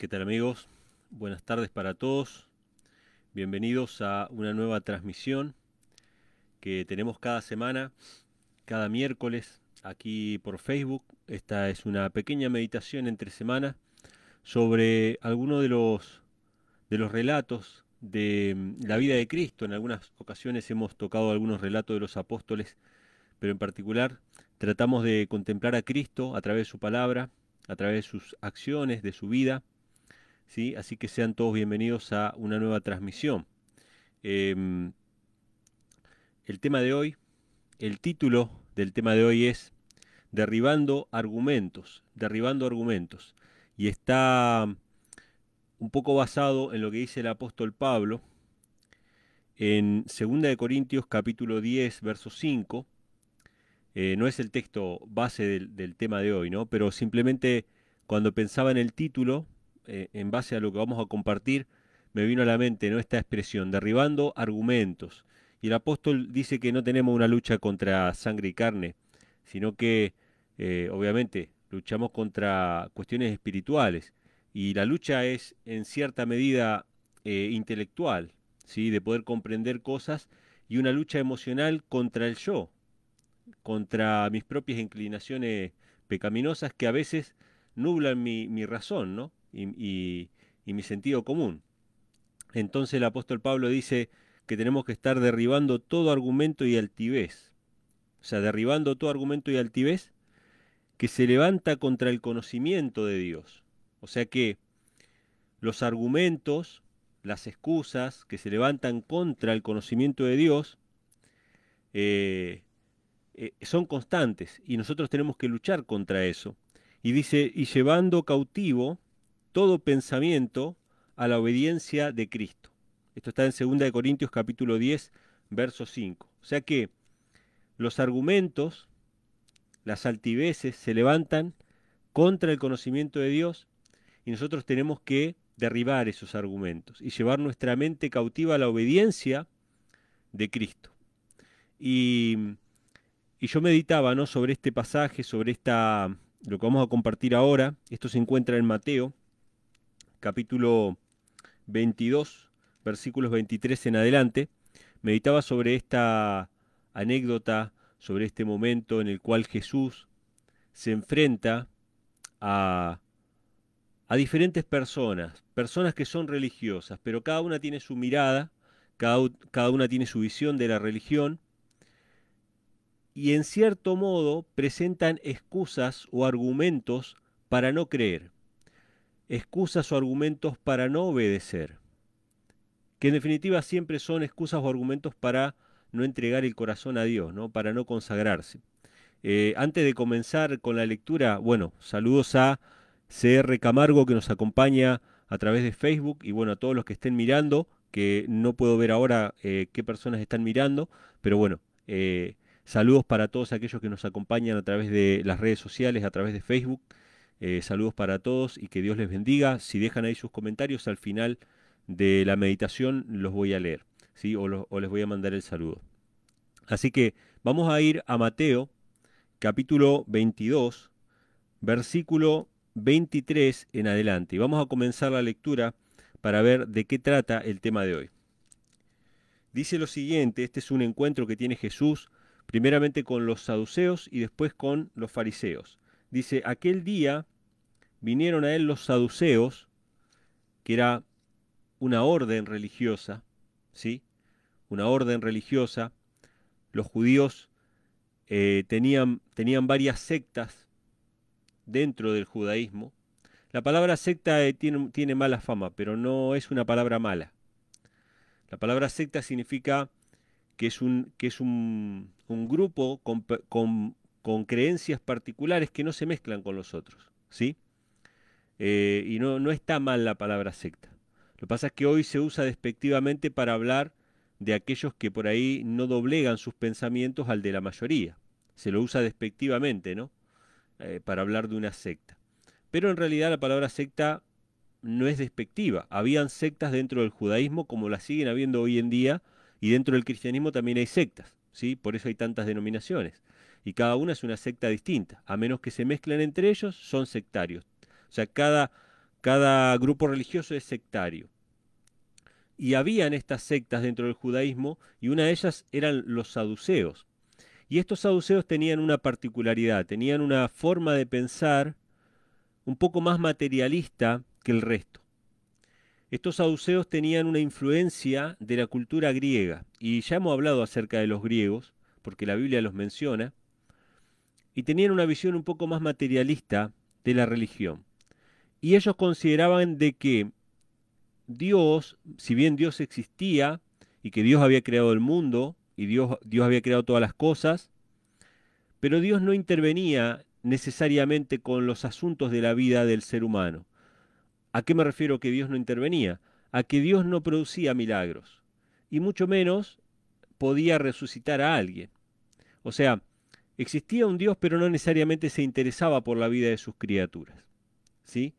¿Qué tal, amigos? Buenas tardes para todos. Bienvenidos a una nueva transmisión que tenemos cada semana, cada miércoles, aquí por Facebook. Esta es una pequeña meditación entre semana sobre alguno de los relatos de la vida de Cristo. En algunas ocasiones hemos tocado algunos relatos de los apóstoles, pero en particular tratamos de contemplar a Cristo a través de su palabra, a través de sus acciones, de su vida. ¿Sí? Así que sean todos bienvenidos a una nueva transmisión. Em, el tema de hoy, el título del tema de hoy es Derribando argumentos, derribando argumentos. Y está un poco basado en lo que dice el apóstol Pablo en 2 de Corintios capítulo 10, verso 5. No es el texto base del tema de hoy, ¿no? Pero simplemente cuando pensaba en el título, en base a lo que vamos a compartir, me vino a la mente, ¿no?, esta expresión, derribando argumentos. Y el apóstol dice que no tenemos una lucha contra sangre y carne, sino que obviamente luchamos contra cuestiones espirituales. Y la lucha es en cierta medida intelectual, ¿sí?, de poder comprender cosas, y una lucha emocional contra el yo, contra mis propias inclinaciones pecaminosas que a veces nublan mi razón, ¿no? Y mi sentido común. Entonces el apóstol Pablo dice que tenemos que estar derribando todo argumento y altivez. O sea, derribando todo argumento y altivez que se levanta contra el conocimiento de Dios. O sea que los argumentos, las excusas que se levantan contra el conocimiento de Dios, eh, son constantes y nosotros tenemos que luchar contra eso. Y dice, y llevando cautivo todo pensamiento a la obediencia de Cristo. Esto está en 2 de Corintios capítulo 10, verso 5. O sea que los argumentos, las altiveces se levantan contra el conocimiento de Dios y nosotros tenemos que derribar esos argumentos y llevar nuestra mente cautiva a la obediencia de Cristo. Y Y yo meditaba, ¿no?, sobre este pasaje, sobre lo que vamos a compartir ahora. Esto se encuentra en Mateo, capítulo 22, versículos 23 en adelante. Meditaba sobre esta anécdota, sobre este momento en el cual Jesús se enfrenta a, a diferentes personas, personas que son religiosas, pero cada una tiene su mirada, cada una tiene su visión de la religión, y en cierto modo presentan excusas o argumentos para no creer, excusas o argumentos para no obedecer, que en definitiva siempre son excusas o argumentos para no entregar el corazón a Dios, ¿no?, para no consagrarse. Antes de comenzar con la lectura, bueno, saludos a CR Camargo que nos acompaña a través de Facebook, y bueno, a todos los que estén mirando, que no puedo ver ahora qué personas están mirando, pero bueno, saludos para todos aquellos que nos acompañan a través de las redes sociales, a través de Facebook. Saludos para todos y que Dios les bendiga. Si dejan ahí sus comentarios, al final de la meditación los voy a leer, ¿sí? O les voy a mandar el saludo. Así que vamos a ir a Mateo, capítulo 22, versículo 23 en adelante. Y vamos a comenzar la lectura para ver de qué trata el tema de hoy. Dice lo siguiente: este es un encuentro que tiene Jesús primeramente con los saduceos y después con los fariseos. Dice, aquel día vinieron a él los saduceos, que era una orden religiosa, ¿sí? Una orden religiosa. Los judíos tenían varias sectas dentro del judaísmo. La palabra secta tiene mala fama, pero no es una palabra mala. La palabra secta significa que es un grupo con creencias particulares que no se mezclan con los otros, ¿sí? Y no está mal la palabra secta. Lo que pasa es que hoy se usa despectivamente para hablar de aquellos que por ahí no doblegan sus pensamientos al de la mayoría. Se lo usa despectivamente, ¿no? Para hablar de una secta. Pero en realidad la palabra secta no es despectiva. Habían sectas dentro del judaísmo como las siguen habiendo hoy en día, y dentro del cristianismo también hay sectas, ¿sí? Por eso hay tantas denominaciones. Y cada una es una secta distinta. A menos que se mezclen entre ellos, son sectarios. O sea, cada grupo religioso es sectario. Y habían estas sectas dentro del judaísmo, y una de ellas eran los saduceos. Y estos saduceos tenían una particularidad, tenían una forma de pensar un poco más materialista que el resto. Estos saduceos tenían una influencia de la cultura griega, y ya hemos hablado acerca de los griegos, porque la Biblia los menciona, y tenían una visión un poco más materialista de la religión. Y ellos consideraban de que Dios, si bien Dios existía, y que Dios había creado el mundo, y Dios había creado todas las cosas, pero Dios no intervenía necesariamente con los asuntos de la vida del ser humano. ¿A qué me refiero que Dios no intervenía? A que Dios no producía milagros, y mucho menos podía resucitar a alguien. O sea, existía un Dios, pero no necesariamente se interesaba por la vida de sus criaturas. ¿Sí?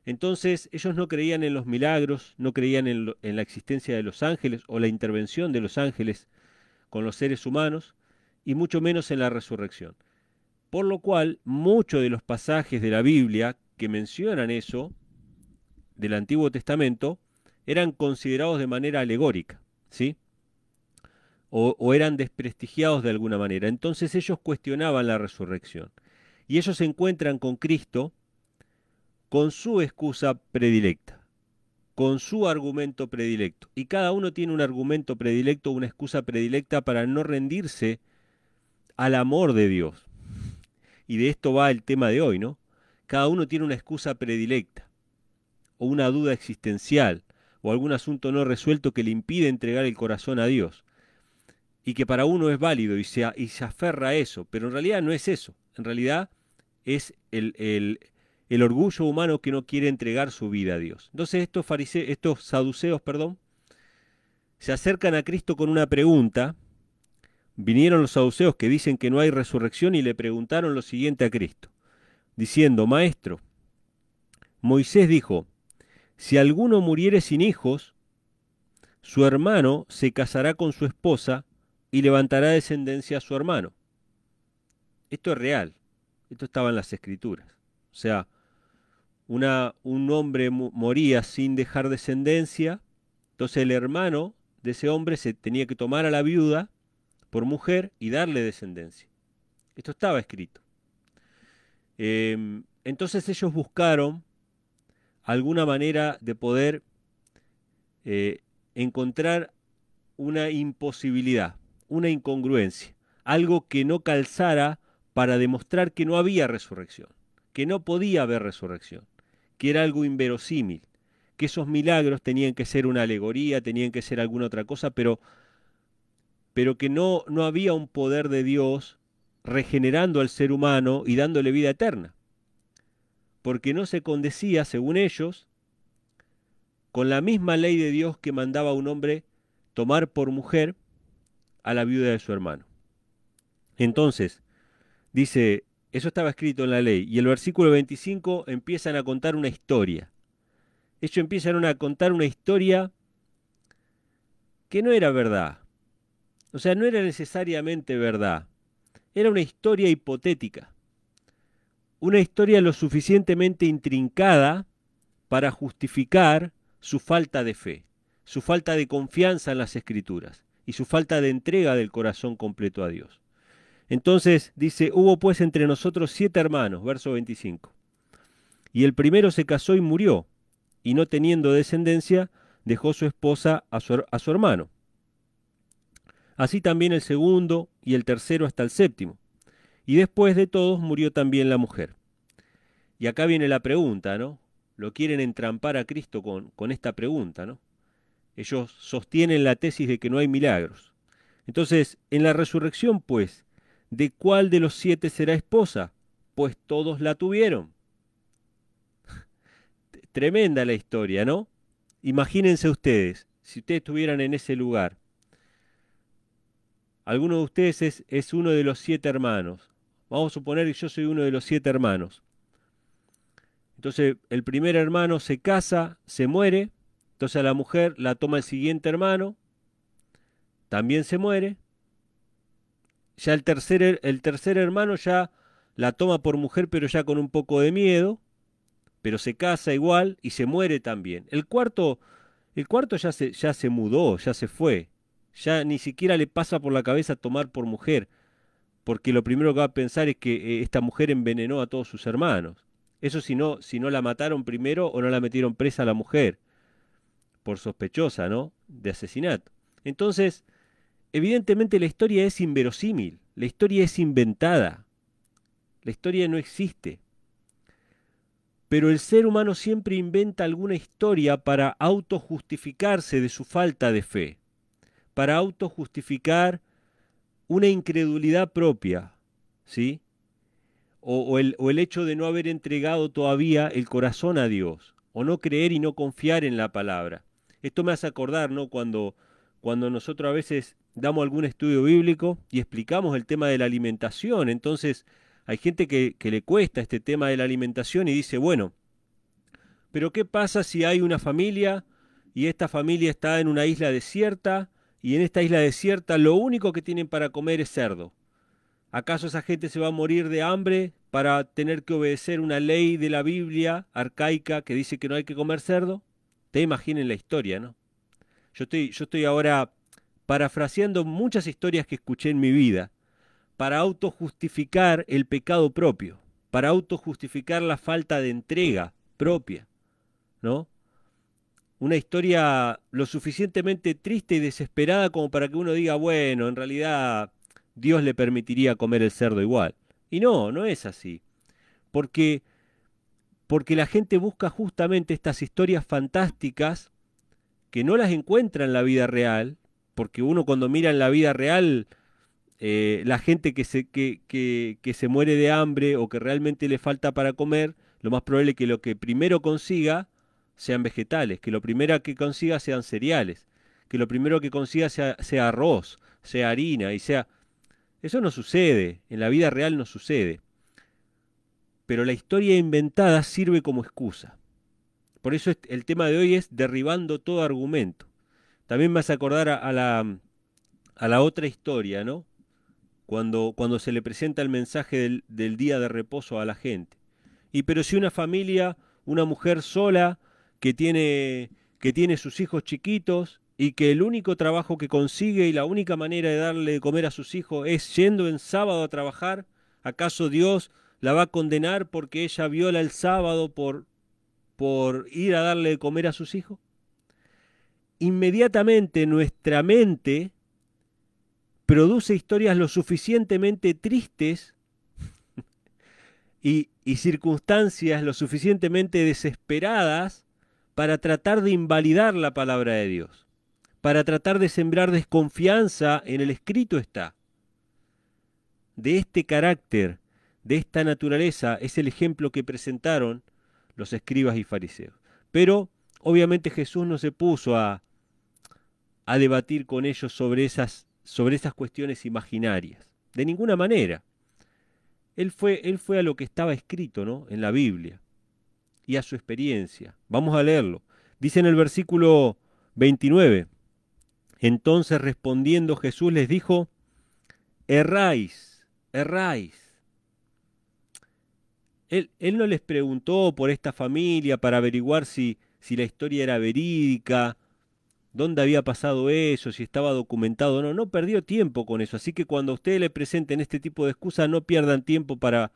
Entonces ellos no creían en los milagros, no creían en la existencia de los ángeles o la intervención de los ángeles con los seres humanos, y mucho menos en la resurrección. Por lo cual, muchos de los pasajes de la Biblia que mencionan eso, del Antiguo Testamento, eran considerados de manera alegórica, ¿sí? O eran desprestigiados de alguna manera. Entonces ellos cuestionaban la resurrección. Y ellos se encuentran con Cristo con su excusa predilecta, con su argumento predilecto. Y cada uno tiene un argumento predilecto, una excusa predilecta para no rendirse al amor de Dios. Y de esto va el tema de hoy, ¿no? Cada uno tiene una excusa predilecta, o una duda existencial, o algún asunto no resuelto que le impide entregar el corazón a Dios. Y que para uno es válido y se aferra a eso, pero en realidad no es eso. En realidad es el orgullo humano que no quiere entregar su vida a Dios. Entonces estos saduceos, se acercan a Cristo con una pregunta. Vinieron los saduceos que dicen que no hay resurrección y le preguntaron lo siguiente a Cristo, diciendo: Maestro, Moisés dijo, si alguno muriere sin hijos, su hermano se casará con su esposa y levantará descendencia a su hermano. Esto es real, esto estaba en las Escrituras. O sea, un hombre moría sin dejar descendencia, entonces el hermano de ese hombre se tenía que tomar a la viuda por mujer y darle descendencia. Esto estaba escrito. Entonces ellos buscaron alguna manera de poder encontrar una imposibilidad, una incongruencia, algo que no calzara para demostrar que no había resurrección, que no podía haber resurrección, que era algo inverosímil, que esos milagros tenían que ser una alegoría, tenían que ser alguna otra cosa, pero que no había un poder de Dios regenerando al ser humano y dándole vida eterna, porque no se condecía, según ellos, con la misma ley de Dios que mandaba a un hombre tomar por mujer a la viuda de su hermano. Entonces, dice, eso estaba escrito en la ley, y el versículo 25 empiezan a contar una historia. Ellos empiezan a contar una historia que no era verdad. O sea, no era necesariamente verdad. Era una historia hipotética. Una historia lo suficientemente intrincada para justificar su falta de fe, su falta de confianza en las Escrituras y su falta de entrega del corazón completo a Dios. Entonces dice, hubo pues entre nosotros 7 hermanos, verso 25. Y el primero se casó y murió, y no teniendo descendencia, dejó su esposa a su hermano. Así también el segundo y el tercero hasta el séptimo. Y después de todos murió también la mujer. Y acá viene la pregunta, ¿no? Lo quieren entrampar a Cristo con esta pregunta, ¿no? Ellos sostienen la tesis de que no hay milagros. Entonces, en la resurrección, pues, ¿de cuál de los 7 será esposa? Pues todos la tuvieron. Tremenda la historia, ¿no? Imagínense ustedes, si ustedes estuvieran en ese lugar. Alguno de ustedes es uno de los 7 hermanos. Vamos a suponer que yo soy uno de los 7 hermanos. Entonces, el primer hermano se casa, se muere. Entonces a la mujer la toma el siguiente hermano, también se muere. Ya el tercer hermano ya la toma por mujer, pero ya con un poco de miedo, pero se casa igual y se muere también. El cuarto ya se mudó, ya se fue, ya ni siquiera le pasa por la cabeza tomar por mujer, porque lo primero que va a pensar es que esta mujer envenenó a todos sus hermanos. Eso si no la mataron primero o no la metieron presa a la mujer, por sospechosa, ¿no? De asesinato. Entonces, evidentemente la historia es inverosímil, la historia es inventada, la historia no existe. Pero el ser humano siempre inventa alguna historia para autojustificarse de su falta de fe, para autojustificar una incredulidad propia, ¿sí? O el hecho de no haber entregado todavía el corazón a Dios, o no creer y no confiar en la palabra. Esto me hace acordar, ¿no? Cuando nosotros a veces damos algún estudio bíblico y explicamos el tema de la alimentación, entonces hay gente que le cuesta este tema de la alimentación y dice, bueno, pero ¿qué pasa si hay una familia y esta familia está en una isla desierta y en esta isla desierta lo único que tienen para comer es cerdo? ¿Acaso esa gente se va a morir de hambre para tener que obedecer una ley de la Biblia arcaica que dice que no hay que comer cerdo? Te imaginen la historia, ¿no? Yo estoy ahora parafraseando muchas historias que escuché en mi vida para autojustificar el pecado propio, para autojustificar la falta de entrega propia, ¿no? Una historia lo suficientemente triste y desesperada como para que uno diga, bueno, en realidad Dios le permitiría comer el cerdo igual. Y no, no es así. Porque, porque la gente busca justamente estas historias fantásticas que no las encuentra en la vida real, porque uno cuando mira en la vida real la gente que se muere de hambre o que realmente le falta para comer, lo más probable es que lo que primero consiga sean vegetales, que lo primero que consiga sean cereales, que lo primero que consiga sea arroz, sea harina y sea... Eso no sucede, en la vida real no sucede. Pero la historia inventada sirve como excusa. Por eso el tema de hoy es derribando todo argumento. También me hace acordar a la otra historia, ¿no? Cuando se le presenta el mensaje del día de reposo a la gente. Y pero si una familia, una mujer sola que tiene sus hijos chiquitos y que el único trabajo que consigue y la única manera de darle de comer a sus hijos es yendo en sábado a trabajar, ¿acaso Dios la va a condenar porque ella viola el sábado por ir a darle de comer a sus hijos? Inmediatamente nuestra mente produce historias lo suficientemente tristes y circunstancias lo suficientemente desesperadas para tratar de invalidar la palabra de Dios, para tratar de sembrar desconfianza en el escrito está. De este carácter, de esta naturaleza, es el ejemplo que presentaron los escribas y fariseos. Pero obviamente Jesús no se puso a debatir con ellos sobre esas cuestiones imaginarias, de ninguna manera. Él fue a lo que estaba escrito, ¿no? En la Biblia y a su experiencia. Vamos a leerlo. Dice en el versículo 29, entonces respondiendo Jesús les dijo, erráis, erráis. Él no les preguntó por esta familia para averiguar si la historia era verídica, dónde había pasado eso, si estaba documentado o no. No perdió tiempo con eso. Así que cuando a ustedes le presenten este tipo de excusas, no pierdan tiempo para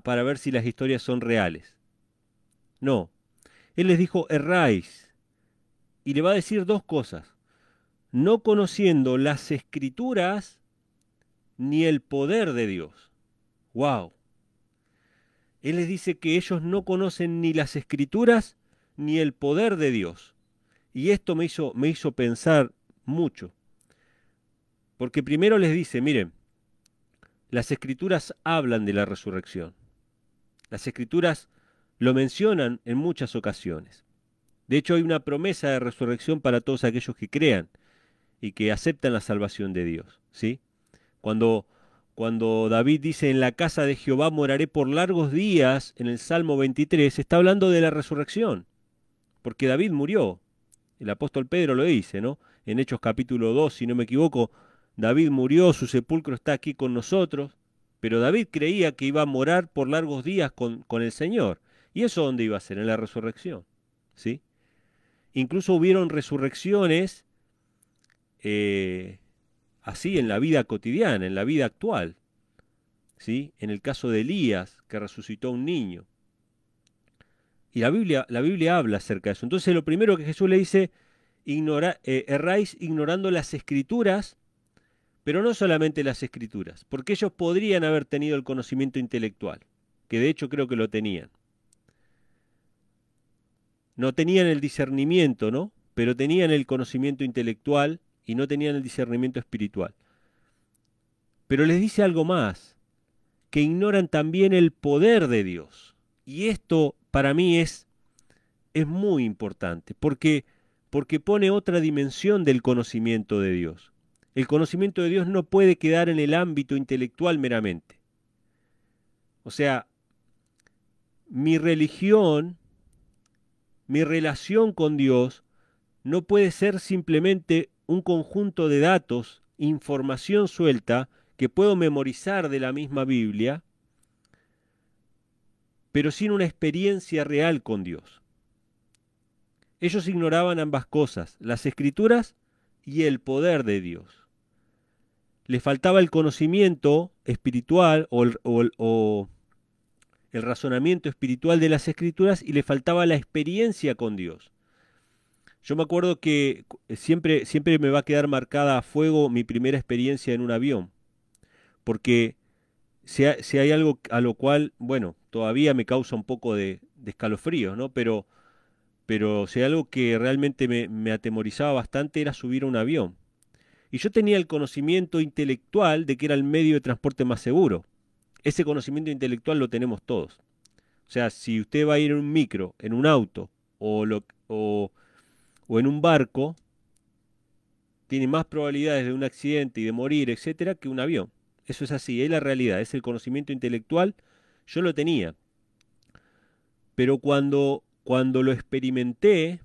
ver si las historias son reales. No. Él les dijo, erráis. Y le va a decir dos cosas. No conociendo las escrituras ni el poder de Dios. ¡Wow! Él les dice que ellos no conocen ni las escrituras ni el poder de Dios. Y esto me hizo pensar mucho. Porque primero les dice, miren, las escrituras hablan de la resurrección. Las escrituras lo mencionan en muchas ocasiones. De hecho, hay una promesa de resurrección para todos aquellos que crean y que aceptan la salvación de Dios, ¿sí? Cuando David dice, en la casa de Jehová moraré por largos días, en el Salmo 23, está hablando de la resurrección, porque David murió. El apóstol Pedro lo dice, ¿no? En Hechos capítulo 2, si no me equivoco, David murió, su sepulcro está aquí con nosotros, pero David creía que iba a morar por largos días con el Señor. ¿Y eso dónde iba a ser? En la resurrección, ¿sí? Incluso hubieron resurrecciones así en la vida cotidiana, en la vida actual, ¿sí? En el caso de Elías, que resucitó a un niño. Y la Biblia habla acerca de eso. Entonces lo primero que Jesús le dice, erráis ignorando las escrituras, pero no solamente las escrituras, porque ellos podrían haber tenido el conocimiento intelectual, que de hecho creo que lo tenían. No tenían el discernimiento, ¿no? Pero tenían el conocimiento intelectual y no tenían el discernimiento espiritual. Pero les dice algo más, que ignoran también el poder de Dios. Y esto para mí es muy importante, porque pone otra dimensión del conocimiento de Dios. El conocimiento de Dios no puede quedar en el ámbito intelectual meramente. O sea, mi religión, mi relación con Dios, no puede ser simplemente un conjunto de datos, información suelta, que puedo memorizar de la misma Biblia, pero sin una experiencia real con Dios. Ellos ignoraban ambas cosas, las escrituras y el poder de Dios. Les faltaba el conocimiento espiritual o el razonamiento espiritual de las escrituras y les faltaba la experiencia con Dios. Yo me acuerdo que siempre me va a quedar marcada a fuego mi primera experiencia en un avión, porque si hay algo a lo cual, bueno, todavía me causa un poco de escalofríos, ¿no? Pero si hay algo que realmente me atemorizaba bastante era subir a un avión. Y yo tenía el conocimiento intelectual de que era el medio de transporte más seguro. Ese conocimiento intelectual lo tenemos todos. O sea, si usted va a ir en un micro, en un auto o en un barco, tiene más probabilidades de un accidente y de morir, etcétera, que un avión. Eso es así, es la realidad, es el conocimiento intelectual. Yo lo tenía, pero cuando lo experimenté,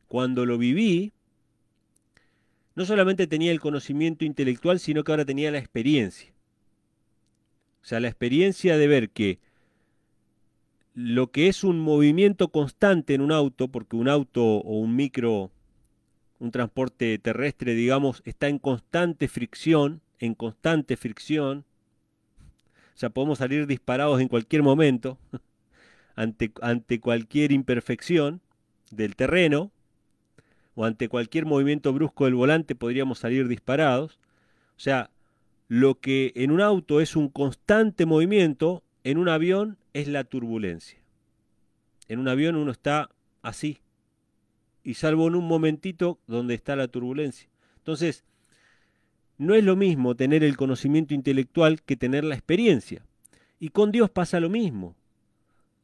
cuando lo viví, no solamente tenía el conocimiento intelectual, sino que ahora tenía la experiencia. O sea, la experiencia de ver que lo que es un movimiento constante en un auto, porque un auto o un micro, un transporte terrestre, digamos, está en constante fricción, o sea, podemos salir disparados en cualquier momento ante cualquier imperfección del terreno o ante cualquier movimiento brusco del volante podríamos salir disparados. O sea, lo que en un auto es un constante movimiento, en un avión es la turbulencia. En un avión uno está así, y salvo en un momentito donde está la turbulencia. Entonces, no es lo mismo tener el conocimiento intelectual que tener la experiencia. Y con Dios pasa lo mismo.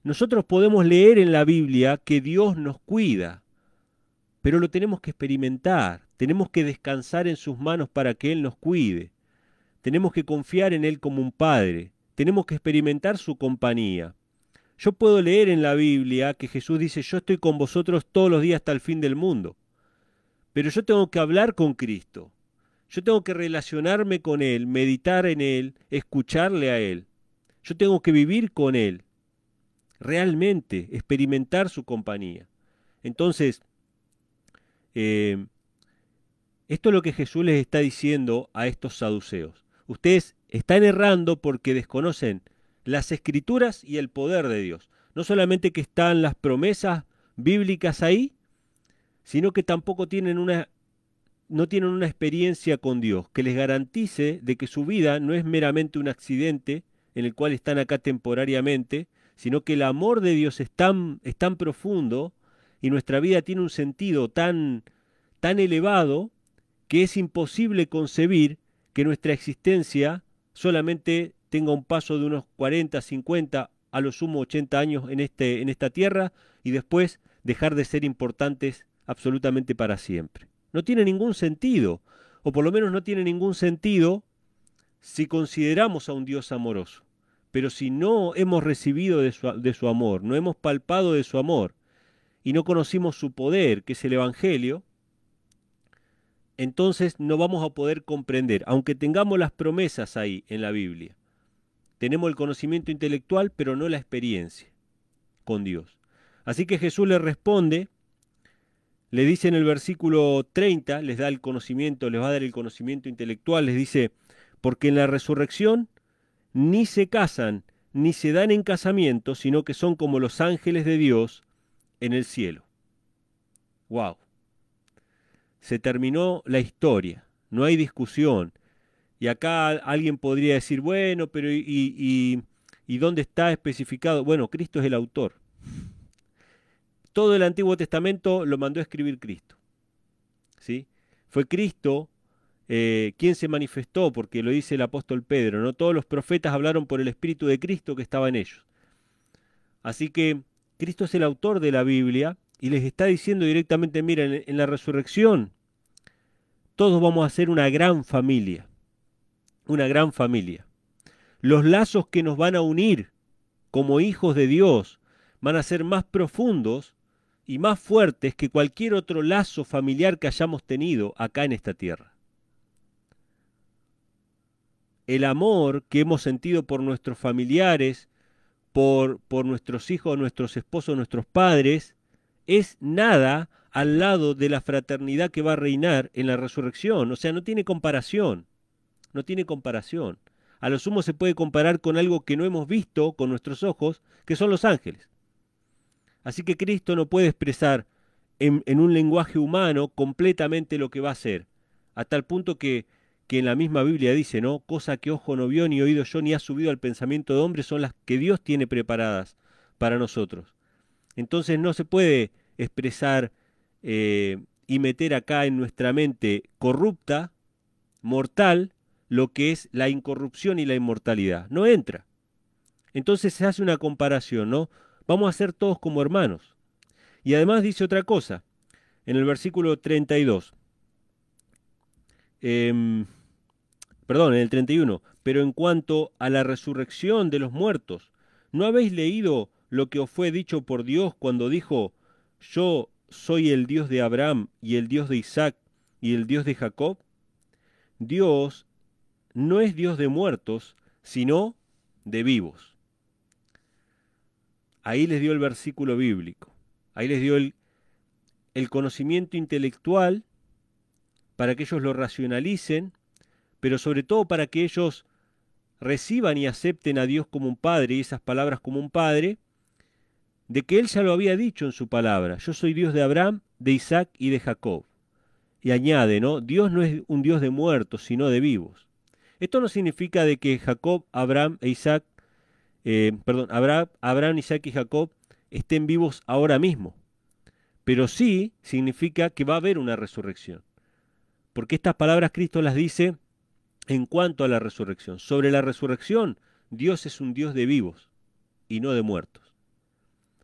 Nosotros podemos leer en la Biblia que Dios nos cuida, pero lo tenemos que experimentar, tenemos que descansar en sus manos para que Él nos cuide, tenemos que confiar en Él como un padre, tenemos que experimentar su compañía. Yo puedo leer en la Biblia que Jesús dice, yo estoy con vosotros todos los días hasta el fin del mundo, pero yo tengo que hablar con Cristo, yo tengo que relacionarme con Él, meditar en Él, escucharle a Él, yo tengo que vivir con Él, realmente experimentar su compañía. Entonces, eh, esto es lo que Jesús les está diciendo a estos saduceos. Ustedes están errando porque desconocen las escrituras y el poder de Dios. No solamente que están las promesas bíblicas ahí, sino que tampoco no tienen una experiencia con Dios que les garantice de que su vida no es meramente un accidente en el cual están acá temporariamente, sino que el amor de Dios es tan profundo y nuestra vida tiene un sentido tan elevado que es imposible concebir que nuestra existencia solamente tenga un paso de unos 40, 50, a lo sumo 80 años en esta tierra y después dejar de ser importantes absolutamente para siempre. No tiene ningún sentido, o por lo menos no tiene ningún sentido si consideramos a un Dios amoroso. Pero si no hemos recibido de su amor, no hemos palpado de su amor y no conocimos su poder, que es el Evangelio, entonces no vamos a poder comprender, aunque tengamos las promesas ahí en la Biblia. Tenemos el conocimiento intelectual, pero no la experiencia. con Dios. Así que Jesús le responde, le dice en el versículo 30, les da el conocimiento, les va a dar el conocimiento intelectual, les dice, porque en la resurrección ni se casan, ni se dan en casamiento, sino que son como los ángeles de Dios en el cielo. ¡Wow! Se terminó la historia, no hay discusión. Y acá alguien podría decir, bueno, pero ¿y dónde está especificado? Bueno, Cristo es el autor. Todo el Antiguo Testamento lo mandó a escribir Cristo, ¿sí? Fue Cristo quien se manifestó, porque lo dice el apóstol Pedro, ¿no? Todos los profetas hablaron por el Espíritu de Cristo que estaba en ellos. Así que Cristo es el autor de la Biblia y les está diciendo directamente, miren, en la resurrección todos vamos a ser una gran familia, una gran familia. Los lazos que nos van a unir como hijos de Dios van a ser más profundos y más fuertes que cualquier otro lazo familiar que hayamos tenido acá en esta tierra. El amor que hemos sentido por nuestros familiares, por nuestros hijos, nuestros esposos, nuestros padres, es nada al lado de la fraternidad que va a reinar en la resurrección. O sea, no tiene comparación, no tiene comparación. A lo sumo se puede comparar con algo que no hemos visto con nuestros ojos, que son los ángeles. Así que Cristo no puede expresar en un lenguaje humano completamente lo que va a hacer, a tal punto que en la misma Biblia dice, ¿no? Cosa que ojo no vio, ni oído yo, ni ha subido al pensamiento de hombre, son las que Dios tiene preparadas para nosotros. Entonces no se puede expresar y meter acá en nuestra mente corrupta, mortal, lo que es la incorrupción y la inmortalidad. No entra. Entonces se hace una comparación, ¿no? Vamos a ser todos como hermanos. Y además dice otra cosa, en el versículo 32. Perdón, en el 31. Pero en cuanto a la resurrección de los muertos, ¿no habéis leído lo que os fue dicho por Dios cuando dijo, yo soy el Dios de Abraham y el Dios de Isaac y el Dios de Jacob? Dios no es Dios de muertos, sino de vivos. Ahí les dio el versículo bíblico. Ahí les dio el conocimiento intelectual para que ellos lo racionalicen, pero sobre todo para que ellos reciban y acepten a Dios como un Padre y esas palabras como un Padre, de que Él ya lo había dicho en su palabra. Yo soy Dios de Abraham, de Isaac y de Jacob. Y añade, ¿no? Dios no es un Dios de muertos, sino de vivos. Esto no significa de que Jacob, Abraham e Isaac, Abraham, Isaac y Jacob estén vivos ahora mismo. Pero sí significa que va a haber una resurrección. Porque estas palabras Cristo las dice en cuanto a la resurrección. Sobre la resurrección, Dios es un Dios de vivos y no de muertos.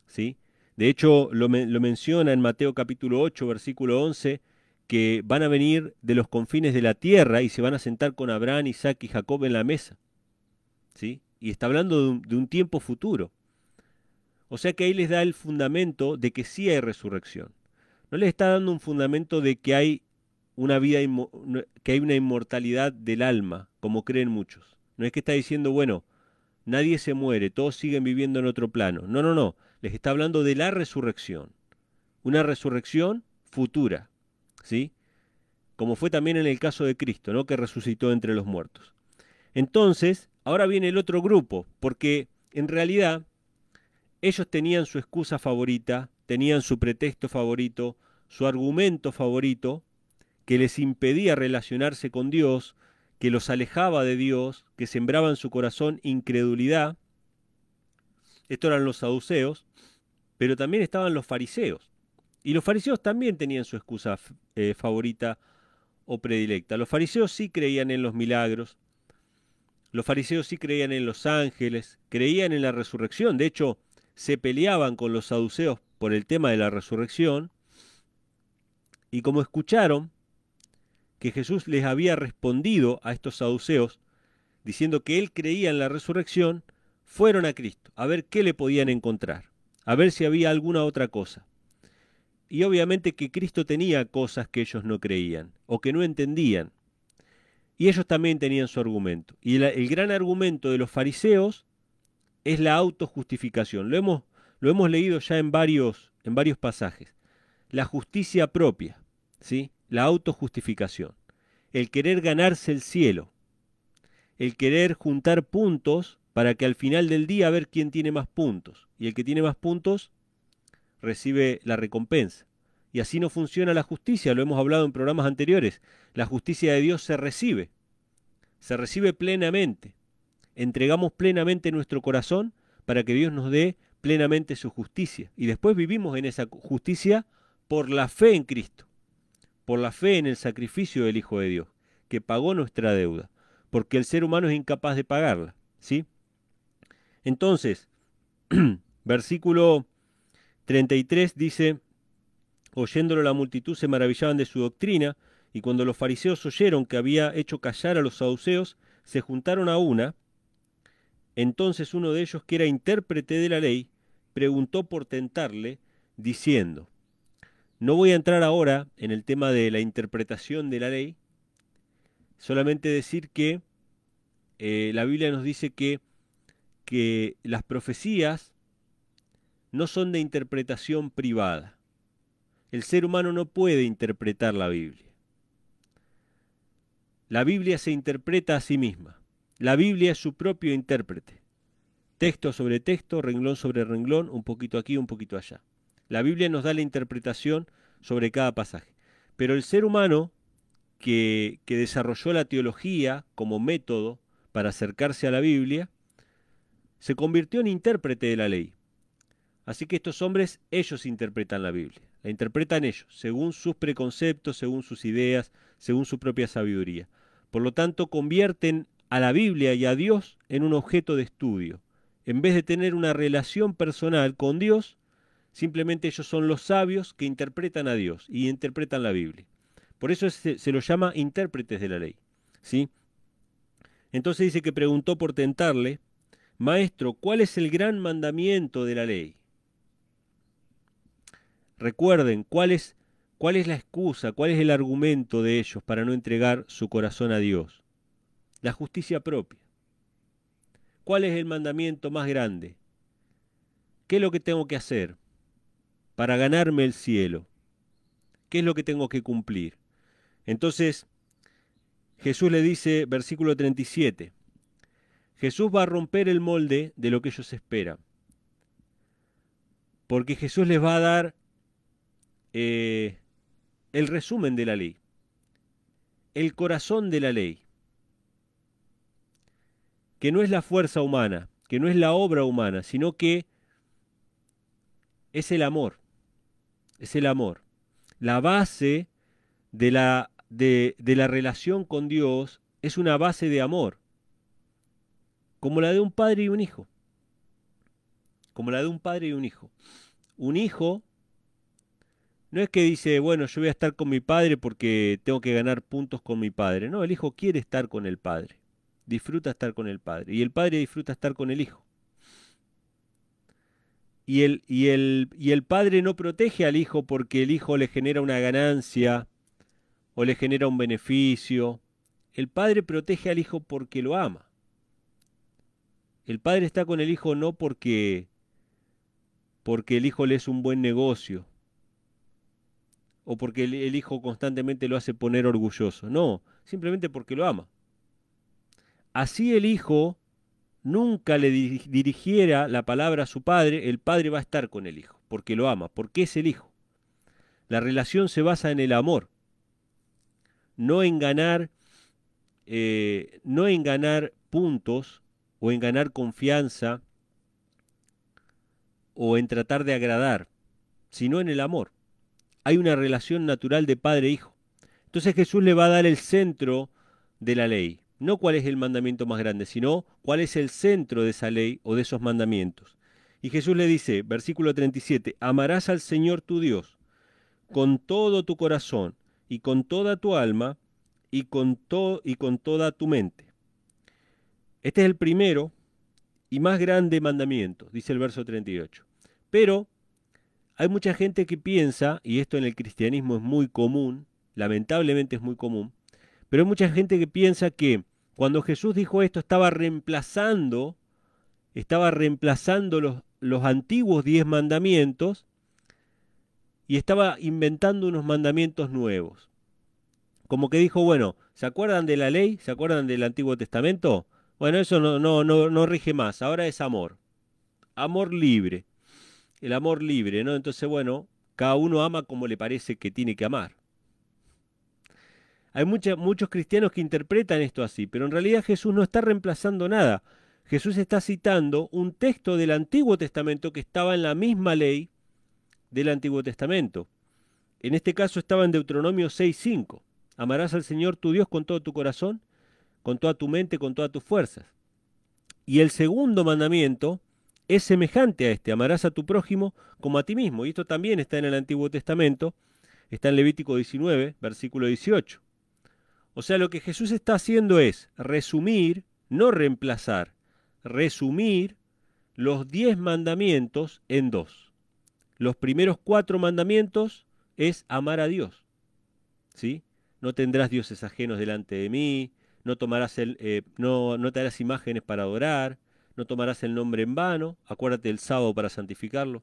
¿Sí? De hecho, lo menciona en Mateo capítulo 8, versículo 11, que van a venir de los confines de la tierra y se van a sentar con Abraham, Isaac y Jacob en la mesa. ¿Sí? Y está hablando de un tiempo futuro. O sea que ahí les da el fundamento de que sí hay resurrección. No les está dando un fundamento de que hay una vida, que hay una inmortalidad del alma, como creen muchos. No es que está diciendo, bueno, nadie se muere, todos siguen viviendo en otro plano. No, no, no. Les está hablando de la resurrección. Una resurrección futura, ¿sí? Como fue también en el caso de Cristo, ¿no? Que resucitó entre los muertos. Entonces, ahora viene el otro grupo, porque en realidad ellos tenían su excusa favorita, tenían su pretexto favorito, su argumento favorito, que les impedía relacionarse con Dios, que los alejaba de Dios, que sembraba en su corazón incredulidad. Estos eran los saduceos, pero también estaban los fariseos. Y los fariseos también tenían su excusa favorita o predilecta. Los fariseos sí creían en los milagros, los fariseos sí creían en los ángeles, creían en la resurrección. De hecho, se peleaban con los saduceos por el tema de la resurrección. Y como escucharon que Jesús les había respondido a estos saduceos, diciendo que él creía en la resurrección, fueron a Cristo a ver qué le podían encontrar, a ver si había alguna otra cosa. Y obviamente que Cristo tenía cosas que ellos no creían o que no entendían. Y ellos también tenían su argumento. Y el gran argumento de los fariseos es la autojustificación. Lo hemos lo hemos leído ya en varios pasajes. La justicia propia, ¿sí? La autojustificación, el querer ganarse el cielo, el querer juntar puntos para que al final del día ver quién tiene más puntos. Y el que tiene más puntos recibe la recompensa. Y así no funciona la justicia, lo hemos hablado en programas anteriores. La justicia de Dios se recibe plenamente. Entregamos plenamente nuestro corazón para que Dios nos dé plenamente su justicia. Y después vivimos en esa justicia por la fe en Cristo, por la fe en el sacrificio del Hijo de Dios, que pagó nuestra deuda, porque el ser humano es incapaz de pagarla, ¿sí? Entonces, versículo 33 dice: oyéndolo la multitud se maravillaban de su doctrina, y cuando los fariseos oyeron que había hecho callar a los saduceos, se juntaron a una. Entonces uno de ellos, que era intérprete de la ley, preguntó por tentarle, diciendo: no voy a entrar ahora en el tema de la interpretación de la ley, solamente decir que la Biblia nos dice que las profecías no son de interpretación privada. El ser humano no puede interpretar la Biblia. La Biblia se interpreta a sí misma. La Biblia es su propio intérprete. Texto sobre texto, renglón sobre renglón, un poquito aquí, un poquito allá. La Biblia nos da la interpretación sobre cada pasaje. Pero el ser humano que desarrolló la teología como método para acercarse a la Biblia, se convirtió en intérprete de la ley. Así que estos hombres, ellos interpretan la Biblia. La interpretan ellos, según sus preconceptos, según sus ideas, según su propia sabiduría. Por lo tanto, convierten a la Biblia y a Dios en un objeto de estudio. En vez de tener una relación personal con Dios, simplemente ellos son los sabios que interpretan a Dios y interpretan la Biblia. Por eso se los llama intérpretes de la ley, ¿sí? Entonces dice que preguntó por tentarle: Maestro, ¿cuál es el gran mandamiento de la ley? Recuerden, ¿cuál es la excusa, cuál es el argumento de ellos para no entregar su corazón a Dios? La justicia propia. ¿Cuál es el mandamiento más grande? ¿Qué es lo que tengo que hacer para ganarme el cielo? ¿Qué es lo que tengo que cumplir? Entonces, Jesús le dice, versículo 37, Jesús va a romper el molde de lo que ellos esperan. Porque Jesús les va a dar el resumen de la ley, el corazón de la ley, que no es la fuerza humana, que no es la obra humana, sino que es el amor, es el amor. La base de la relación con Dios es una base de amor, como la de un padre y un hijo, como la de un padre y un hijo. Un hijo no es que dice, bueno, yo voy a estar con mi padre porque tengo que ganar puntos con mi padre. No, el hijo quiere estar con el padre, disfruta estar con el padre, y el padre disfruta estar con el hijo. Y el padre no protege al hijo porque el hijo le genera una ganancia o le genera un beneficio. El padre protege al hijo porque lo ama. El padre está con el hijo no porque el hijo le es un buen negocio o porque el hijo constantemente lo hace poner orgulloso. No, simplemente porque lo ama. Así el hijo nunca le dirigiera la palabra a su padre, el padre va a estar con el hijo, porque lo ama, porque es el hijo. La relación se basa en el amor, no en ganar puntos o en ganar confianza o en tratar de agradar, sino en el amor. Hay una relación natural de padre e hijo. Entonces Jesús le va a dar el centro de la ley. No cuál es el mandamiento más grande, sino cuál es el centro de esa ley o de esos mandamientos. Y Jesús le dice, versículo 37, amarás al Señor tu Dios con todo tu corazón y con toda tu alma y con toda tu mente. Este es el primero y más grande mandamiento, dice el verso 38. Pero hay mucha gente que piensa, y esto en el cristianismo es muy común, lamentablemente es muy común, pero hay mucha gente que piensa que cuando Jesús dijo esto estaba reemplazando los antiguos 10 mandamientos y estaba inventando unos mandamientos nuevos. Como que dijo, bueno, ¿se acuerdan de la ley? ¿Se acuerdan del Antiguo Testamento? Bueno, eso no rige más, ahora es amor. Amor libre, el amor libre, ¿no? Entonces, bueno, cada uno ama como le parece que tiene que amar. Hay muchos cristianos que interpretan esto así, pero en realidad Jesús no está reemplazando nada. Jesús está citando un texto del Antiguo Testamento que estaba en la misma ley del Antiguo Testamento. En este caso estaba en Deuteronomio 6:5. Amarás al Señor tu Dios con todo tu corazón, con toda tu mente, con todas tus fuerzas. Y el segundo mandamiento es semejante a este, amarás a tu prójimo como a ti mismo. Y esto también está en el Antiguo Testamento, está en Levítico 19, versículo 18. O sea, lo que Jesús está haciendo es resumir, no reemplazar, resumir los 10 mandamientos en dos. Los primeros 4 mandamientos es amar a Dios, ¿sí? No tendrás dioses ajenos delante de mí, no te harás imágenes para adorar, no tomarás el nombre en vano, acuérdate del sábado para santificarlo.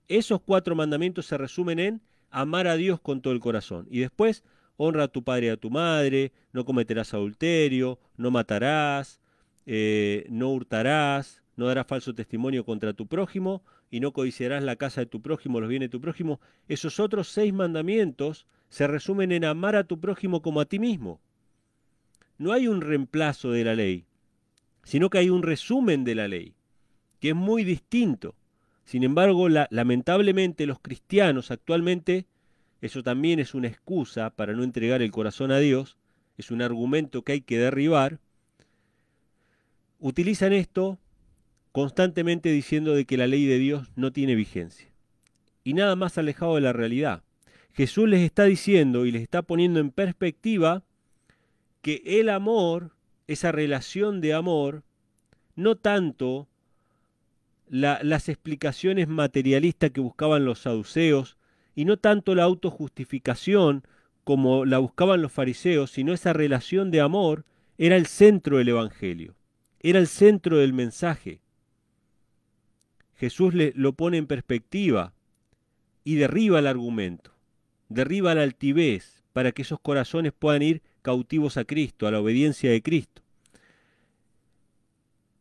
Esos 4 mandamientos se resumen en amar a Dios con todo el corazón. Y después, honra a tu padre y a tu madre, no cometerás adulterio, no matarás, no hurtarás, no darás falso testimonio contra tu prójimo y no codiciarás la casa de tu prójimo, los bienes de tu prójimo. Esos otros 6 mandamientos se resumen en amar a tu prójimo como a ti mismo. No hay un reemplazo de la ley, sino que hay un resumen de la ley, que es muy distinto. Sin embargo, lamentablemente los cristianos actualmente, eso también es una excusa para no entregar el corazón a Dios, es un argumento que hay que derribar, utilizan esto constantemente diciendo de que la ley de Dios no tiene vigencia. Y nada más alejado de la realidad. Jesús les está diciendo y les está poniendo en perspectiva que el amor, esa relación de amor, no tanto las explicaciones materialistas que buscaban los saduceos y no tanto la autojustificación como la buscaban los fariseos, sino esa relación de amor era el centro del Evangelio, era el centro del mensaje. Jesús lo pone en perspectiva y derriba el argumento, derriba la altivez para que esos corazones puedan ir cautivos a Cristo, a la obediencia de Cristo.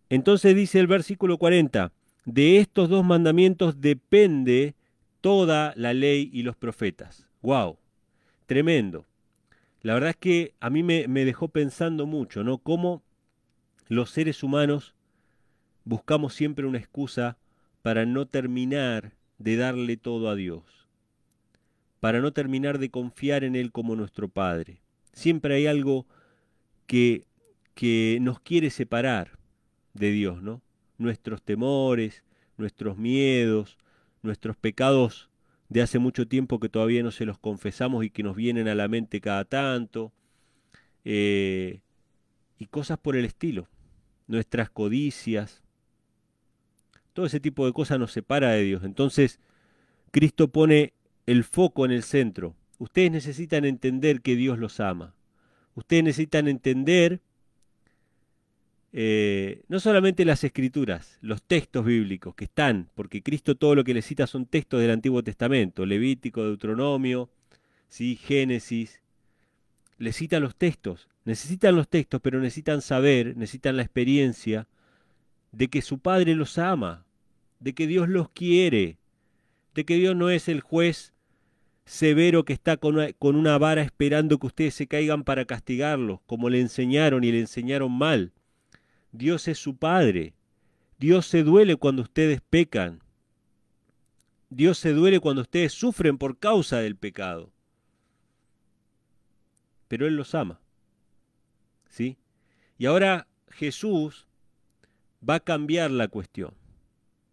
Entonces dice el versículo 40, de estos 2 mandamientos depende toda la ley y los profetas. ¡Wow! Tremendo. La verdad es que a mí me dejó pensando mucho, ¿no? Cómo los seres humanos buscamos siempre una excusa para no terminar de darle todo a Dios, para no terminar de confiar en Él como nuestro Padre. Siempre hay algo que nos quiere separar de Dios, ¿no? Nuestros temores, nuestros miedos, nuestros pecados de hace mucho tiempo que todavía no se los confesamos y que nos vienen a la mente cada tanto, y cosas por el estilo, nuestras codicias, todo ese tipo de cosas nos separa de Dios. Entonces, Cristo pone el foco en el centro. Ustedes necesitan entender que Dios los ama. Ustedes necesitan entender no solamente las escrituras, los textos bíblicos que están, porque Cristo todo lo que le cita son textos del Antiguo Testamento, Levítico, Deuteronomio, ¿sí? Génesis, le cita los textos, necesitan los textos, pero necesitan saber, necesitan la experiencia de que su Padre los ama, de que Dios los quiere, de que Dios no es el juez severo que está con una vara esperando que ustedes se caigan para castigarlos, como le enseñaron y le enseñaron mal. Dios es su Padre. Dios se duele cuando ustedes pecan. Dios se duele cuando ustedes sufren por causa del pecado. Pero Él los ama. ¿Sí? Y ahora Jesús va a cambiar la cuestión.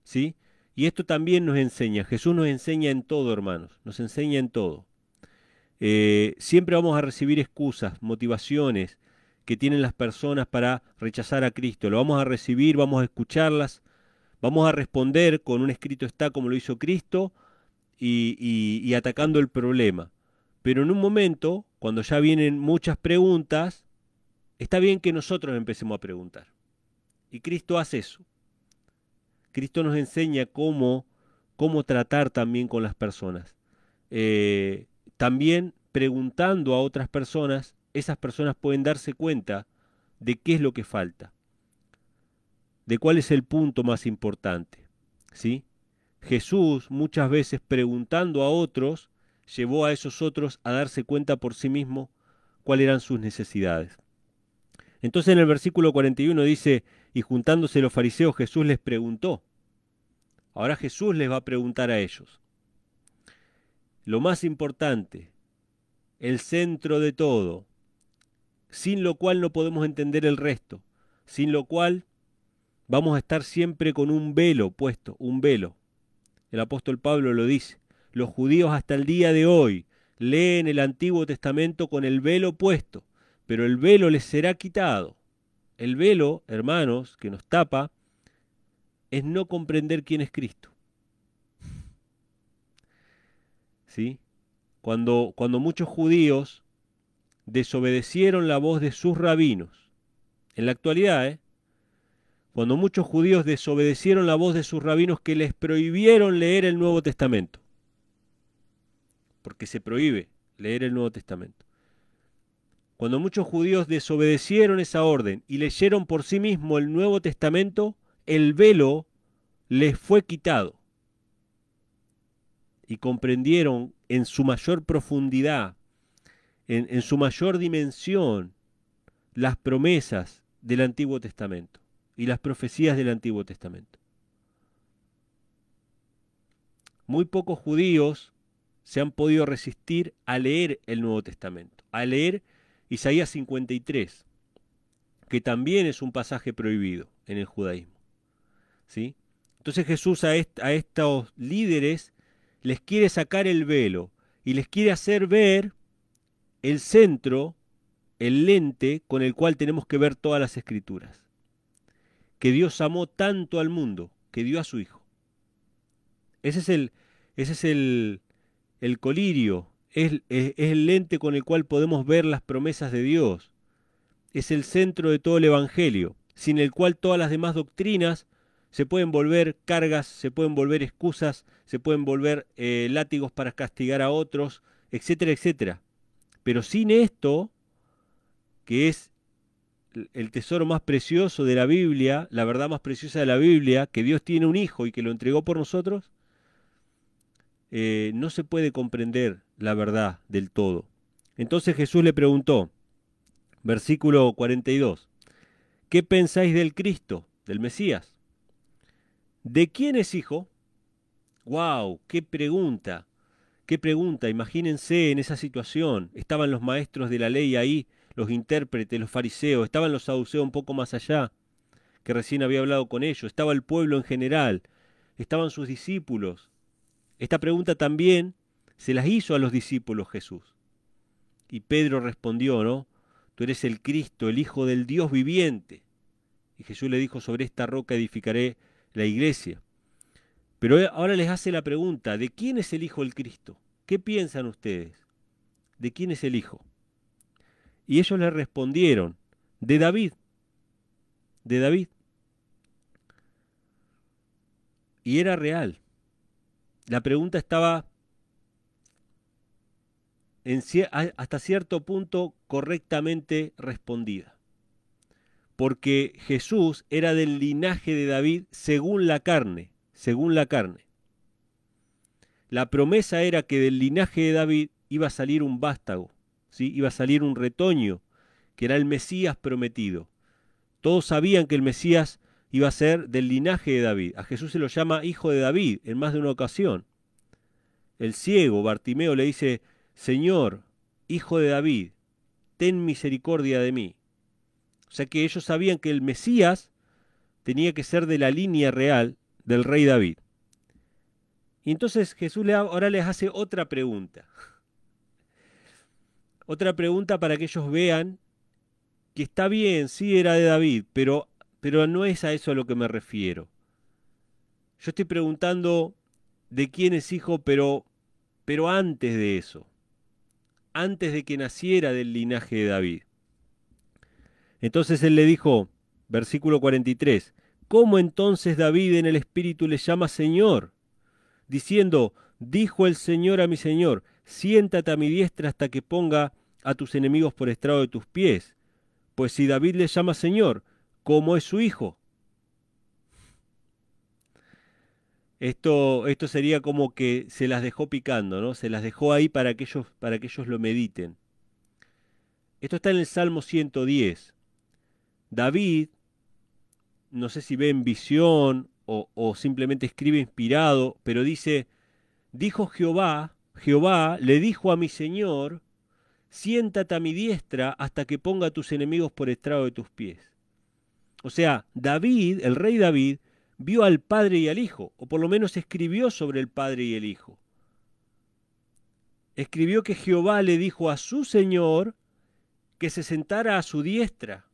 ¿Sí? Y esto también nos enseña. Jesús nos enseña en todo, hermanos. Nos enseña en todo. Siempre vamos a recibir excusas, motivaciones que tienen las personas para rechazar a Cristo. Lo vamos a recibir, vamos a escucharlas, vamos a responder con un escrito está como lo hizo Cristo y atacando el problema. Pero en un momento, cuando ya vienen muchas preguntas, está bien que nosotros empecemos a preguntar. Y Cristo hace eso. Cristo nos enseña cómo tratar también con las personas. También preguntando a otras personas, esas personas pueden darse cuenta de qué es lo que falta, de cuál es el punto más importante, ¿sí? Jesús muchas veces preguntando a otros, llevó a esos otros a darse cuenta por sí mismos cuáles eran sus necesidades. Entonces en el versículo 41 dice, y juntándose los fariseos, Jesús les preguntó. Ahora Jesús les va a preguntar a ellos. Lo más importante, el centro de todo, sin lo cual no podemos entender el resto, sin lo cual vamos a estar siempre con un velo puesto, un velo. El apóstol Pablo lo dice. Los judíos hasta el día de hoy leen el Antiguo Testamento con el velo puesto, pero el velo les será quitado. El velo, hermanos, que nos tapa, es no comprender quién es Cristo. ¿Sí? Cuando muchos judíos desobedecieron la voz de sus rabinos, en la actualidad, cuando muchos judíos desobedecieron la voz de sus rabinos que les prohibieron leer el Nuevo Testamento, porque se prohíbe leer el Nuevo Testamento. Cuando muchos judíos desobedecieron esa orden y leyeron por sí mismos el Nuevo Testamento, el velo les fue quitado y comprendieron en su mayor profundidad, en su mayor dimensión, las promesas del Antiguo Testamento y las profecías del Antiguo Testamento. Muy pocos judíos se han podido resistir a leer el Nuevo Testamento, a leer Isaías 53, que también es un pasaje prohibido en el judaísmo. ¿Sí? Entonces Jesús a estos líderes les quiere sacar el velo y les quiere hacer ver el centro, el lente con el cual tenemos que ver todas las escrituras. Que Dios amó tanto al mundo que dio a su Hijo. Ese es el colirio, es el lente con el cual podemos ver las promesas de Dios. Es el centro de todo el Evangelio, sin el cual todas las demás doctrinas se pueden volver cargas, se pueden volver excusas, se pueden volver látigos para castigar a otros, etcétera, etcétera. Pero sin esto, que es el tesoro más precioso de la Biblia, la verdad más preciosa de la Biblia, que Dios tiene un Hijo y que lo entregó por nosotros, no se puede comprender la verdad del todo. Entonces Jesús le preguntó, versículo 42, ¿qué pensáis del Cristo, del Mesías? ¿De quién es hijo? ¡Wow! ¡Qué pregunta! ¡Qué pregunta! Imagínense en esa situación. Estaban los maestros de la ley ahí, los intérpretes, los fariseos, estaban los saduceos un poco más allá, que recién había hablado con ellos, estaba el pueblo en general, estaban sus discípulos. Esta pregunta también se las hizo a los discípulos Jesús. Y Pedro respondió, ¿no? Tú eres el Cristo, el Hijo del Dios viviente. Y Jesús le dijo, sobre esta roca edificaré la iglesia. Pero ahora les hace la pregunta, ¿de quién es el Hijo del Cristo? ¿Qué piensan ustedes? ¿De quién es el Hijo? Y ellos le respondieron, de David, de David. Y era real. La pregunta estaba hasta cierto punto correctamente respondida. Porque Jesús era del linaje de David según la carne, según la carne. La promesa era que del linaje de David iba a salir un vástago, ¿sí? Iba a salir un retoño, que era el Mesías prometido. Todos sabían que el Mesías iba a ser del linaje de David. A Jesús se lo llama hijo de David en más de una ocasión. El ciego, Bartimeo, le dice, Señor, hijo de David, ten misericordia de mí. O sea que ellos sabían que el Mesías tenía que ser de la línea real del rey David. Y entonces Jesús ahora les hace otra pregunta. Otra pregunta para que ellos vean que está bien, sí era de David, pero no es a eso a lo que me refiero. Yo estoy preguntando de quién es hijo, pero antes de eso, antes de que naciera del linaje de David. Entonces él le dijo, versículo 43, ¿cómo entonces David en el Espíritu le llama Señor? Diciendo, dijo el Señor a mi Señor, siéntate a mi diestra hasta que ponga a tus enemigos por estrado de tus pies. Pues si David le llama Señor, ¿cómo es su hijo? Esto sería como que se las dejó picando, ¿no? Se las dejó ahí para que ellos lo mediten. Esto está en el Salmo 110. David, no sé si ve en visión o simplemente escribe inspirado, pero dice, dijo Jehová, Jehová le dijo a mi Señor, siéntate a mi diestra hasta que ponga a tus enemigos por estrado de tus pies. O sea, David, el rey David, vio al Padre y al Hijo, o por lo menos escribió sobre el Padre y el Hijo. Escribió que Jehová le dijo a su Señor que se sentara a su diestra.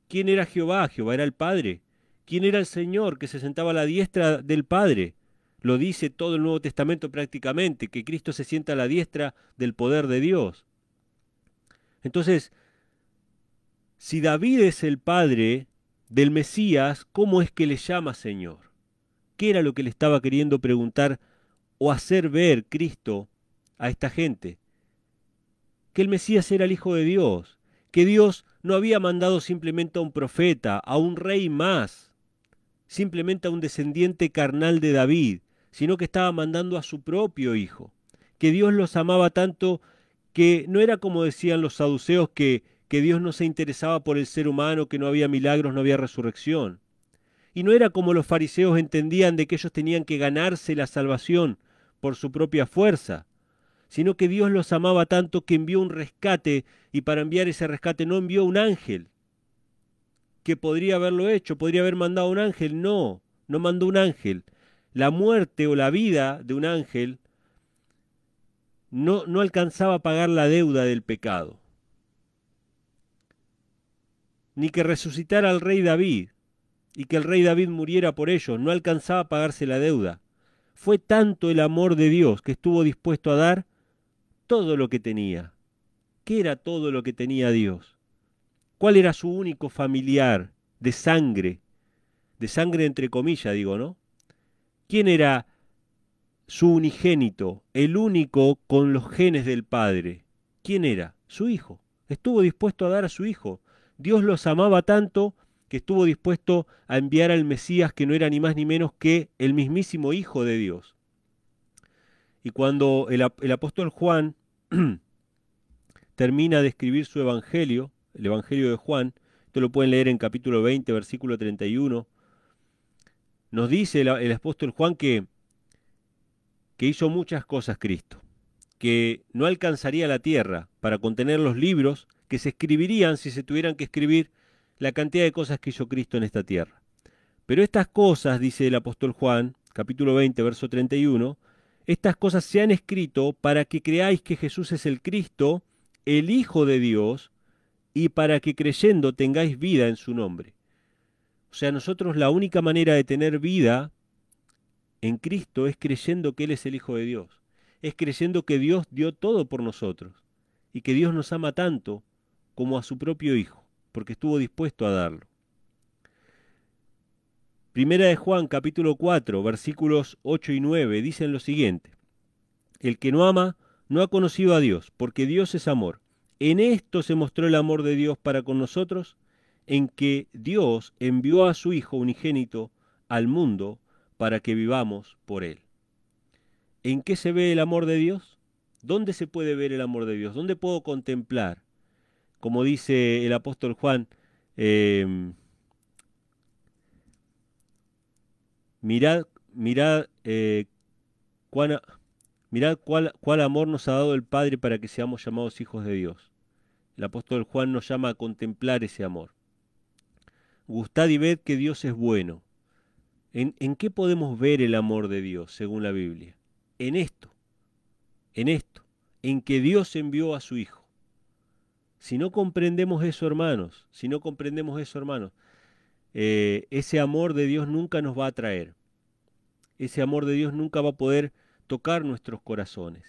¿Quién era Jehová? Jehová era el Padre. ¿Quién era el Señor que se sentaba a la diestra del Padre? Lo dice todo el Nuevo Testamento prácticamente, que Cristo se sienta a la diestra del poder de Dios. Entonces, si David es el padre del Mesías, ¿cómo es que le llama Señor? ¿Qué era lo que le estaba queriendo preguntar o hacer ver Cristo a esta gente? Que el Mesías era el Hijo de Dios, que Dios no había mandado simplemente a un profeta, a un rey más, simplemente a un descendiente carnal de David, sino que estaba mandando a su propio Hijo, que Dios los amaba tanto que no era como decían los saduceos que Dios no se interesaba por el ser humano, que no había milagros, no había resurrección. Y no era como los fariseos entendían de que ellos tenían que ganarse la salvación por su propia fuerza, sino que Dios los amaba tanto que envió un rescate, y para enviar ese rescate no envió un ángel, que podría haberlo hecho, podría haber mandado un ángel, no, no mandó un ángel. La muerte o la vida de un ángel no alcanzaba a pagar la deuda del pecado, ni que resucitara al rey David y que el rey David muriera por ellos, no alcanzaba a pagarse la deuda. Fue tanto el amor de Dios que estuvo dispuesto a dar todo lo que tenía. ¿Qué era todo lo que tenía Dios? ¿Cuál era su único familiar de sangre entre comillas digo, ¿no? ¿Quién era su unigénito, el único con los genes del Padre? ¿Quién era? Su Hijo. Estuvo dispuesto a dar a su Hijo. Dios los amaba tanto que estuvo dispuesto a enviar al Mesías, que no era ni más ni menos que el mismísimo Hijo de Dios. Y cuando el apóstol Juan termina de escribir su evangelio, el evangelio de Juan, esto lo pueden leer en capítulo 20, versículo 31, nos dice el apóstol Juan que hizo muchas cosas Cristo, que no alcanzaría la tierra para contener los libros que se escribirían si se tuvieran que escribir la cantidad de cosas que hizo Cristo en esta tierra. Pero estas cosas, dice el apóstol Juan, capítulo 20, verso 31, estas cosas se han escrito para que creáis que Jesús es el Cristo, el Hijo de Dios, y para que creyendo tengáis vida en su nombre. O sea, nosotros la única manera de tener vida en Cristo es creyendo que Él es el Hijo de Dios. Es creyendo que Dios dio todo por nosotros y que Dios nos ama tanto como a su propio Hijo, porque estuvo dispuesto a darlo. Primera de Juan, capítulo 4, versículos 8 y 9, dicen lo siguiente: el que no ama no ha conocido a Dios, porque Dios es amor. En esto se mostró el amor de Dios para con nosotros, en que Dios envió a su Hijo unigénito al mundo para que vivamos por Él. ¿En qué se ve el amor de Dios? ¿Dónde se puede ver el amor de Dios? ¿Dónde puedo contemplar? Como dice el apóstol Juan, mirad, mirad, mirad cuál amor nos ha dado el Padre para que seamos llamados hijos de Dios. El apóstol Juan nos llama a contemplar ese amor. Gustad y ved que Dios es bueno. ¿En qué podemos ver el amor de Dios según la Biblia? En esto, en que Dios envió a su Hijo. Si no comprendemos eso, hermanos, ese amor de Dios nunca nos va a atraer. Ese amor de Dios nunca va a poder tocar nuestros corazones.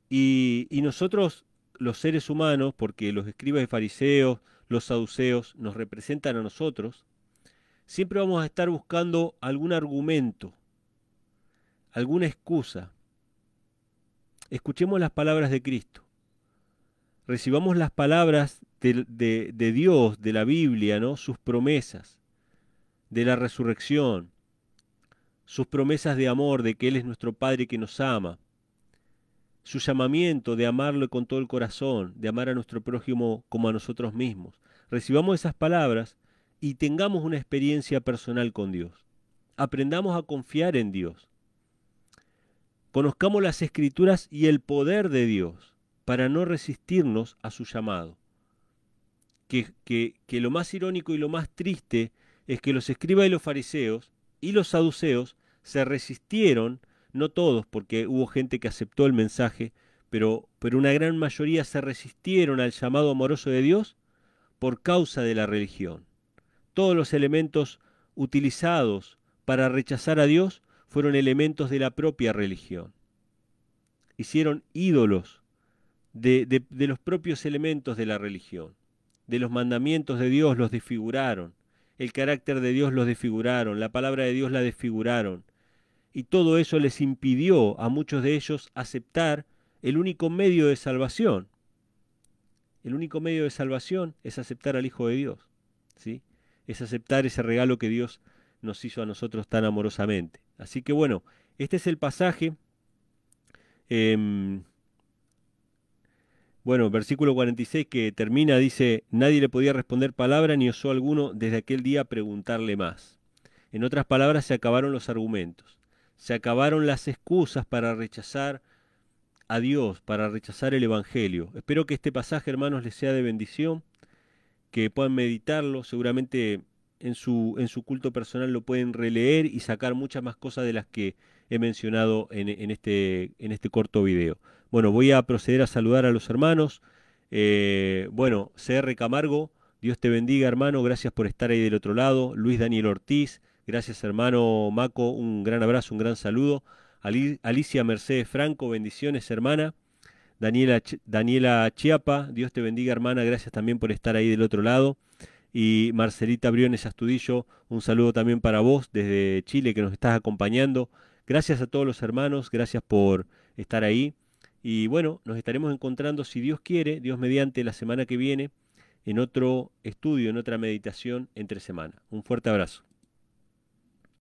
Y nosotros, los seres humanos, porque los escribas y fariseos, los saduceos, nos representan a nosotros, siempre vamos a estar buscando algún argumento, alguna excusa. Escuchemos las palabras de Cristo. Recibamos las palabras de Dios, de la Biblia, ¿no? Sus promesas, de la resurrección, sus promesas de amor, de que Él es nuestro Padre que nos ama, su llamamiento de amarlo con todo el corazón, de amar a nuestro prójimo como a nosotros mismos. Recibamos esas palabras y tengamos una experiencia personal con Dios. Aprendamos a confiar en Dios. Conozcamos las Escrituras y el poder de Dios para no resistirnos a su llamado. Que lo más irónico y lo más triste es que los escribas y los fariseos y los saduceos se resistieron, no todos, porque hubo gente que aceptó el mensaje, pero una gran mayoría se resistieron al llamado amoroso de Dios por causa de la religión. Todos los elementos utilizados para rechazar a Dios fueron elementos de la propia religión. Hicieron ídolos de los propios elementos de la religión. De los mandamientos de Dios los desfiguraron. El carácter de Dios los desfiguraron. La palabra de Dios la desfiguraron. Y todo eso les impidió a muchos de ellos aceptar el único medio de salvación. El único medio de salvación es aceptar al Hijo de Dios, ¿sí? Es aceptar ese regalo que Dios nos hizo a nosotros tan amorosamente. Así que bueno, este es el pasaje. Bueno, versículo 46 que termina, dice, nadie le podía responder palabra ni osó alguno desde aquel día preguntarle más. En otras palabras, se acabaron los argumentos, se acabaron las excusas para rechazar a Dios, para rechazar el Evangelio. Espero que este pasaje, hermanos, les sea de bendición, que puedan meditarlo, seguramente en su culto personal lo pueden releer y sacar muchas más cosas de las que he mencionado en este corto video. Bueno, voy a proceder a saludar a los hermanos. Bueno, CR Camargo, Dios te bendiga, hermano, gracias por estar ahí del otro lado. Luis Daniel Ortiz, gracias, hermano Maco, un gran abrazo, un gran saludo. Alicia Mercedes Franco, bendiciones, hermana. Daniela Chiapa, Dios te bendiga, hermana, gracias también por estar ahí del otro lado. Y Marcelita Briones Astudillo, un saludo también para vos desde Chile que nos estás acompañando. Gracias a todos los hermanos, gracias por estar ahí. Y bueno, nos estaremos encontrando, si Dios quiere, Dios mediante, la semana que viene, en otro estudio, en otra meditación entre semana. Un fuerte abrazo.